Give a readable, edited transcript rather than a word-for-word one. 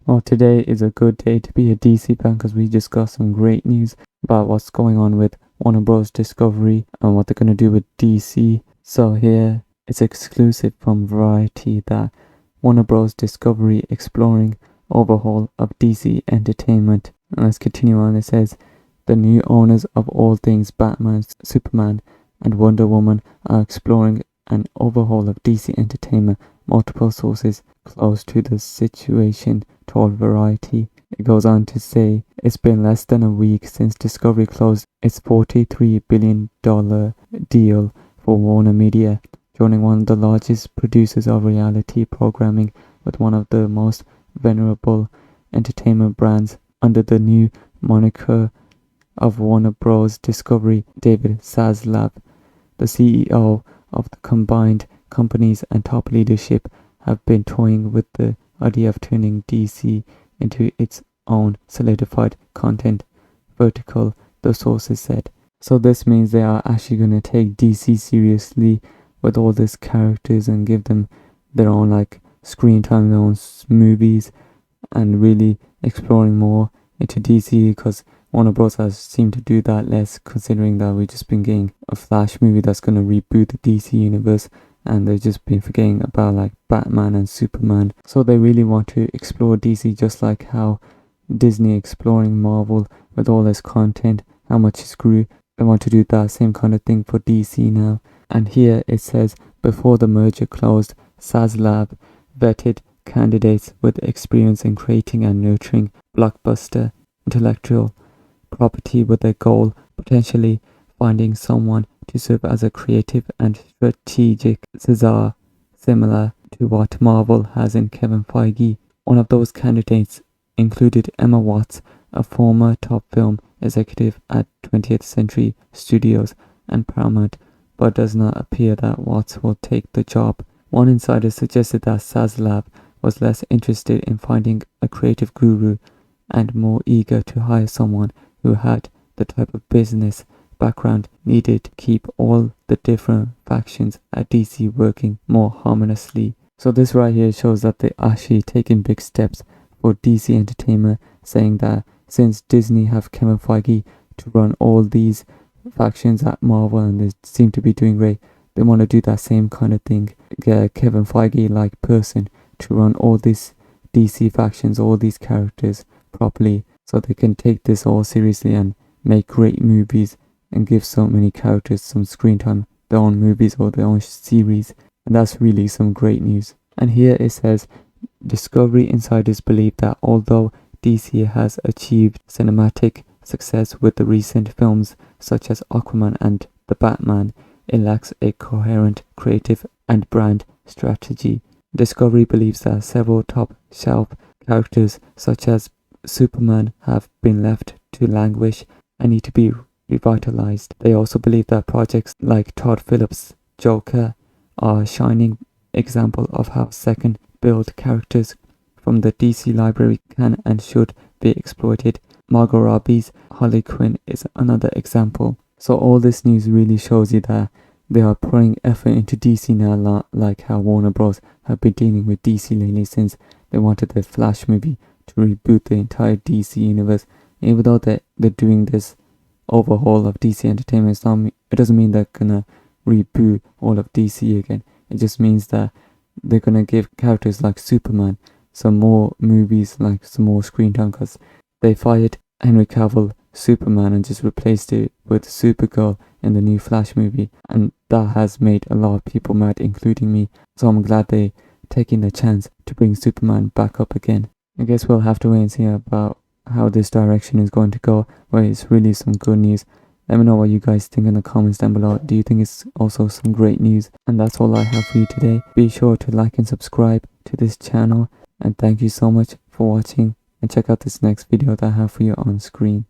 Well, today is a good day to be a DC fan because we just got some great news about what's going on with Warner Bros. Discovery and what they're going to do with DC. So here it's exclusive from Variety that Warner Bros. Discovery exploring overhaul of DC Entertainment. And let's continue on. It says the new owners of all things Batman, Superman, and Wonder Woman are exploring an overhaul of DC Entertainment. Multiple sources close to the situation told Variety. It goes on to say it's been less than a week since Discovery closed its $43 billion deal for Warner Media, joining one of the largest producers of reality programming with one of the most venerable entertainment brands under the new moniker of Warner Bros. Discovery. David Zaslav, the CEO of the combined companies and top leadership, have been toying with the idea of turning DC into its own solidified content vertical, the sources said. So this means they are actually going to take DC seriously with all these characters and give them their own screen time, their own movies, and really exploring more into DC, because Warner Bros. Has seemed to do that less, considering that we've just been getting a Flash movie that's going to reboot the DC universe, and they've just been forgetting about Batman and Superman. So they really want to explore DC, just like how Disney exploring Marvel with all this content, how much it grew. They want to do that same kind of thing for DC now. And here it says, before the merger closed, Zaslav vetted candidates with experience in creating and nurturing blockbuster intellectual property, with their goal potentially finding someone to serve as a creative and strategic Caesar, similar to what Marvel has in Kevin Feige. One of those candidates included Emma Watts, a former top film executive at 20th Century Studios and Paramount, but does not appear that Watts will take the job. One insider suggested that Zaslav was less interested in finding a creative guru and more eager to hire someone who had the type of business background needed to keep all the different factions at DC working more harmoniously. So this right here shows that they're actually taking big steps for DC Entertainment, saying that since Disney have Kevin Feige to run all these factions at Marvel and they seem to be doing great, they want to do that same kind of thing, get a Kevin Feige-like person to run all these DC factions, all these characters properly, so they can take this all seriously and make great movies and give so many characters some screen time, their own movies or their own series. And that's really some great news. And here it says, Discovery insiders believe that although DC has achieved cinematic success with the recent films such as Aquaman and The Batman, it lacks a coherent creative and brand strategy. Discovery believes that several top-shelf characters such as Superman have been left to languish and need to be revitalized. They also believe that projects like Todd Phillips' Joker are a shining example of how second-build characters from the DC library can and should be exploited. Margot Robbie's Harley Quinn is another example. So all this news really shows you that they are pouring effort into DC now, like how Warner Bros. Have been dealing with DC lately since they wanted their Flash movie to reboot the entire DC universe. Even though they're doing this overhaul of DC Entertainment, it doesn't mean they're gonna reboot all of DC again. It just means that they're gonna give characters like Superman some more movies, like some more screen time, because they fired Henry Cavill Superman and just replaced it with Supergirl in the new Flash movie, and that has made a lot of people mad, including me. So I'm glad they taking the chance to bring Superman back up again. I guess we'll have to wait and see about how this direction is going to go, but it's really some good news. Let me know what you guys think in the comments down below. Do you think it's also some great news? And that's all I have for you today. Be sure to like and subscribe to this channel, and thank you so much for watching, and check out this next video that I have for you on screen.